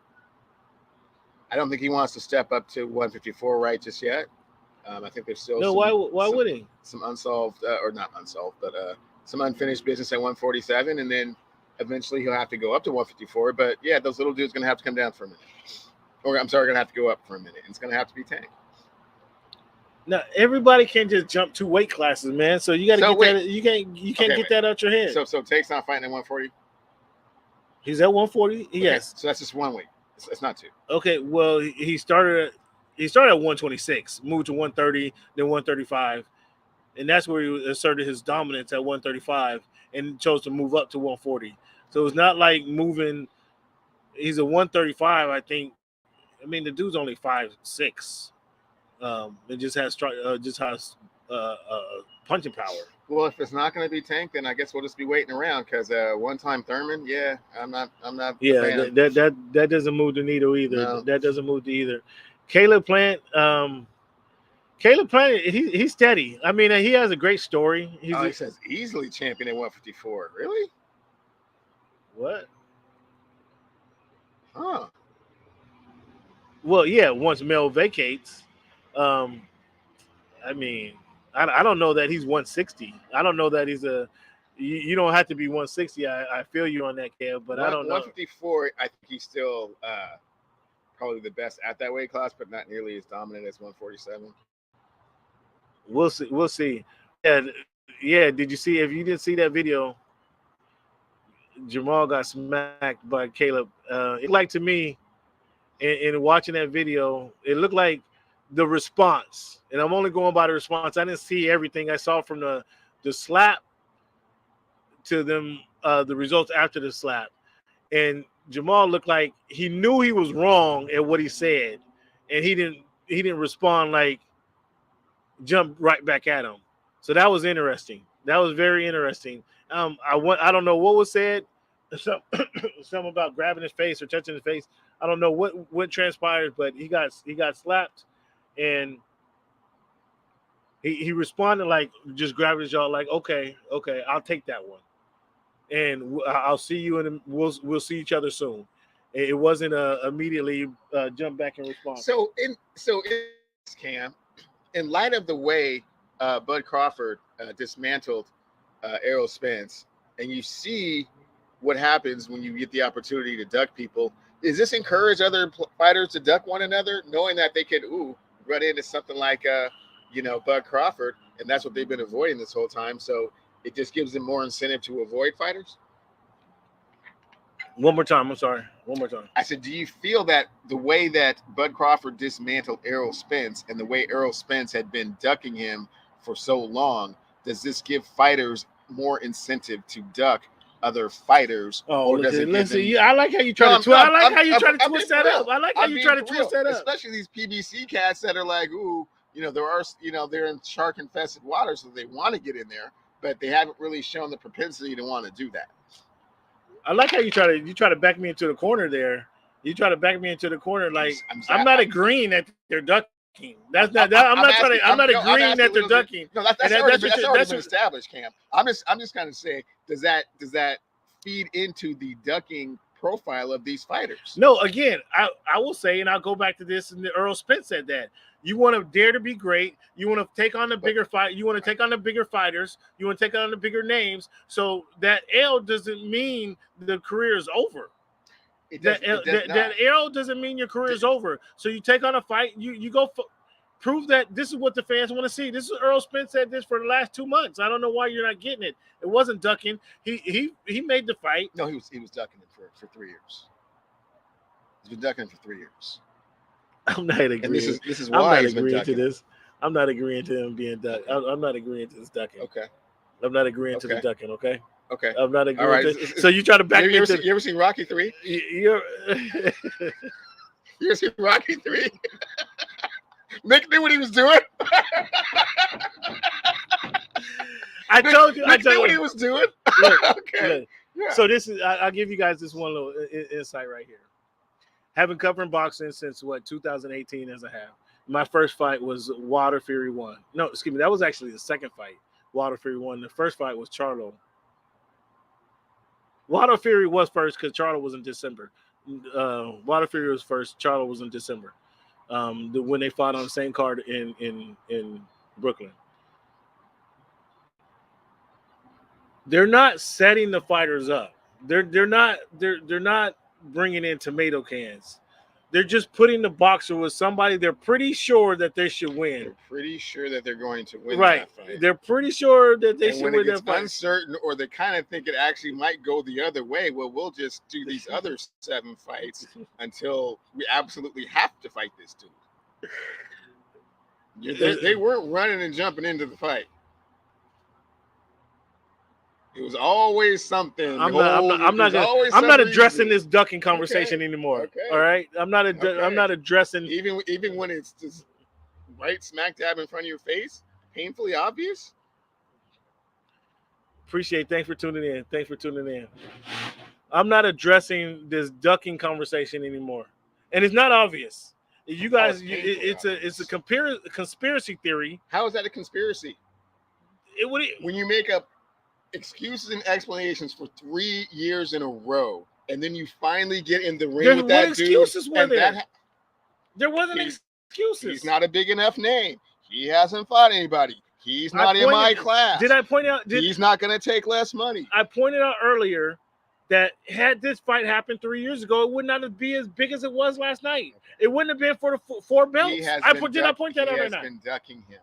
don't think he wants to step up to 154 right just yet. I think there's still why would he? Some unsolved or not unsolved, but some unfinished business at 147, and then eventually he'll have to go up to 154. But yeah, those little dudes gonna have to come down for a minute. Or I'm sorry, gonna have to go up for a minute. It's gonna have to be Tank. Now everybody can't just jump 2 weight classes, man. So you got to get that. You can't get that out your head. So Tank's not fighting at 140. He's at 140. Okay. Yes. So that's just 1 weight. It's not 2. Okay. Well, he started at 126, moved to 130, then 135, and that's where he asserted his dominance at 135, and chose to move up to 140. So it's not like moving. He's a 135, I think. I mean, the dude's only 5'6". It just has punching power. Well, if it's not going to be Tank, then I guess we'll just be waiting around because one-time Thurman, I'm not. Yeah, that doesn't move the needle either. No. That doesn't move the either. Caleb Plant. Caleb Plant. He's steady. I mean, he has a great story. He says easily champion at 154. Really? What? Huh. Well, yeah. Once Mel vacates, I mean, I don't know that he's 160. I don't know that he's a. You don't have to be 160. I feel you on that, Kev, but I don't know. 154. I think he's still probably the best at that weight class, but not nearly as dominant as 147. We'll see. We'll see. Yeah. Did you see? If you didn't see that video, Jamal got smacked by Caleb. It like to me, in watching that video, it looked like the response, and I'm only going by the response. I didn't see everything. I saw from the slap to them, the results after the slap, and Jamal looked like he knew he was wrong at what he said, and he didn't respond, like jump right back at him. So that was interesting. That was very interesting. I don't know what was said. Something about grabbing his face or touching his face. I don't know what transpired, but he got slapped, and he responded like just grabbing his jaw, like okay, I'll take that one, and I'll see you, and we'll see each other soon. It wasn't immediately jump back and respond. So in Cam, in light of the way Bud Crawford dismantled Errol Spence, and you see what happens when you get the opportunity to duck people, does this encourage other fighters to duck one another, knowing that they could run into something like Bud Crawford, and that's what they've been avoiding this whole time? So it just gives them more incentive to avoid fighters? One more time. I'm sorry. One more time. I said, do you feel that the way that Bud Crawford dismantled Errol Spence and the way Errol Spence had been ducking him for so long, does this give fighters more incentive to duck other fighters? Oh, listen. I like how you try to twist. I like how you try to twist that up. I like how you try to twist that up. Especially these PBC cats that are like, they're in shark-infested water, so they want to get in there, but they haven't really shown the propensity to want to do that. I like how you try to back me into the corner there. You try to back me into the corner, like I'm not agreeing that they're ducking. That's not. I'm not agreeing that they're ducking. No, that's already been established, Cam. I'm just kind of saying, does that feed into the ducking profile of these fighters? No, again, I will say, and I'll go back to this, and Errol Spence said that. You want to dare to be great. You want to take on the bigger fight. You want to take on the bigger fighters. You want to take on the bigger names. So that L doesn't mean the career is over. That L doesn't mean your career is over. So you take on a fight. You go prove that this is what the fans want to see. This is Errol Spence said this for the last 2 months. I don't know why you're not getting it. It wasn't ducking. He made the fight. No, he was ducking it for 3 years. He's been ducking it for 3 years. I'm not agreeing. And this is why he's been ducking. To this. I'm not agreeing to him being ducked. I'm not agreeing to this ducking. Okay. I'm not agreeing to the ducking. Okay. Okay. I'm not agreeing. All right. So you try to back me into. You ever seen Rocky 3? You ever seen Rocky 3? Nick knew what he was doing. I told you. Nick knew what he was doing. Look, okay. Look. Yeah. So this is. I'll give you guys this one little insight right here. Having covered boxing since 2018 as I have. My first fight was Wilder Fury 1. No, excuse me. That was actually the second fight. Wilder Fury 1. The first fight was Charlo. Wilder Fury was first because Charlo was in December. Wilder Fury was first. Charlo was in December. When they fought on the same card in Brooklyn. They're not setting the fighters up. They're not bringing in tomato cans. They're just putting the boxer with somebody they're pretty sure that they should win. They're pretty sure that they're going to win that fight. They're pretty sure that they should win that fight. Uncertain, or they kind of think it actually might go the other way. Well, we'll just do these other 7 fights until we absolutely have to fight this dude. They weren't running and jumping into the fight. It was always something. I'm not addressing this ducking conversation anymore. Okay. All right, I'm not addressing even when it's just right smack dab in front of your face, painfully obvious. Appreciate. Thanks for tuning in. I'm not addressing this ducking conversation anymore, and it's not obvious. You guys, it's it's a conspiracy theory. How is that a conspiracy? When you make up excuses and explanations for 3 years in a row, and then you finally get in the ring with that dude. Excuses were there? There wasn't excuses. He's not a big enough name. He hasn't fought anybody. He's not in my class. Did I point out? He's not going to take less money. I pointed out earlier that had this fight happened 3 years ago, it would not be as big as it was last night. It wouldn't have been for the 4 belts. Did I point that out or not? He has been ducking him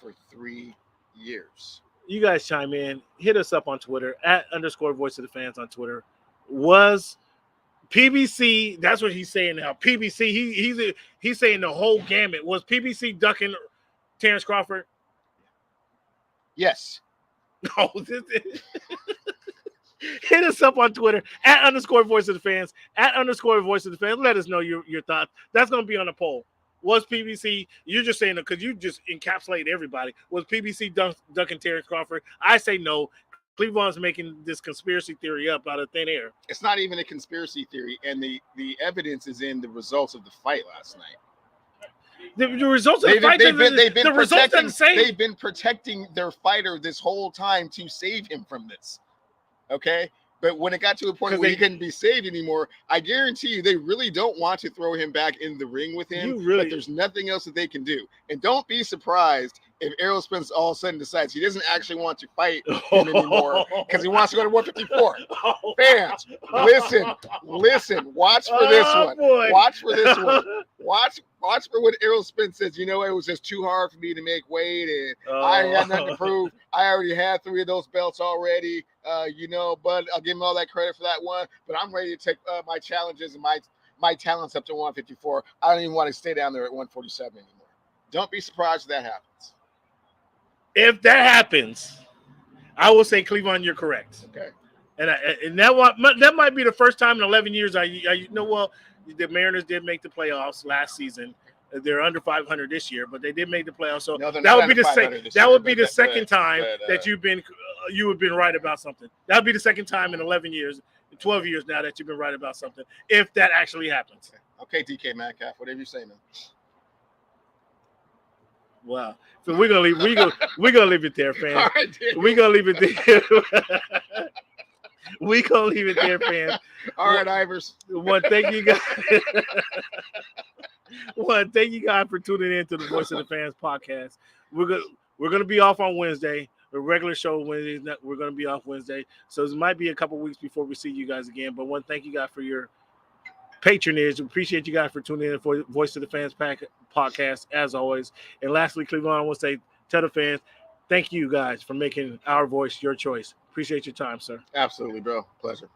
for 3 years. You guys chime in. Hit us up on Twitter @_voice of the fans on Twitter. Was PBC? That's what he's saying now. PBC. He's saying the whole gamut. Was PBC ducking Terence Crawford? Yes. No. Hit us up on Twitter @_voice of the fans @_voice of the fans. Let us know your thoughts. That's going to be on the poll. Was PBC, you're just saying that because you just encapsulate everybody. Was PBC ducking Terence Crawford? I say no. Cleveland's making this conspiracy theory up out of thin air. It's not even a conspiracy theory, and the evidence is in the results of the fight last night. The results of the fight, they've been protecting their fighter this whole time to save him from this. Okay? But when it got to a point where he couldn't be saved anymore, I guarantee you they really don't want to throw him back in the ring with him. But there's nothing else that they can do. And don't be surprised if Errol Spence all of a sudden decides he doesn't actually want to fight him anymore because he wants to go to 154. Fans, listen, watch for this one. Watch for this one. Watch for what Errol Spence says. You know, it was just too hard for me to make weight, and I ain't got nothing to prove. I already had 3 of those belts already. But I'll give him all that credit for that one. But I'm ready to take my challenges and my talents up to 154. I don't even want to stay down there at 147 anymore. Don't be surprised if that happens. If that happens, I will say, Cleveland, you're correct. Okay. And that might be the first time in 11 years the Mariners did make the playoffs last season. They're under 500 this year, but they did make the playoffs. So that would be the second time that you've been right about something. That would be the second time in 11 years, 12 years now that you've been right about something. If that actually happens. Okay, DK Metcalf, whatever you say, man. Wow. So we're gonna leave it there, fans. All right, we're gonna leave it there. We're gonna leave it there, fans. All right, Ivers. Thank you guys. Thank you guys for tuning in to the Voice of the Fans podcast. We're gonna be off on Wednesday. The regular show Wednesdays. We're gonna be off Wednesday, so it might be a couple weeks before we see you guys again. But thank you guys for your patronage. Appreciate you guys for tuning in for Voice of the Fans podcast as always. And lastly, Cleveland, I want to say, tell the fans, thank you guys for making our voice your choice. Appreciate your time, sir. Absolutely, bro. Pleasure.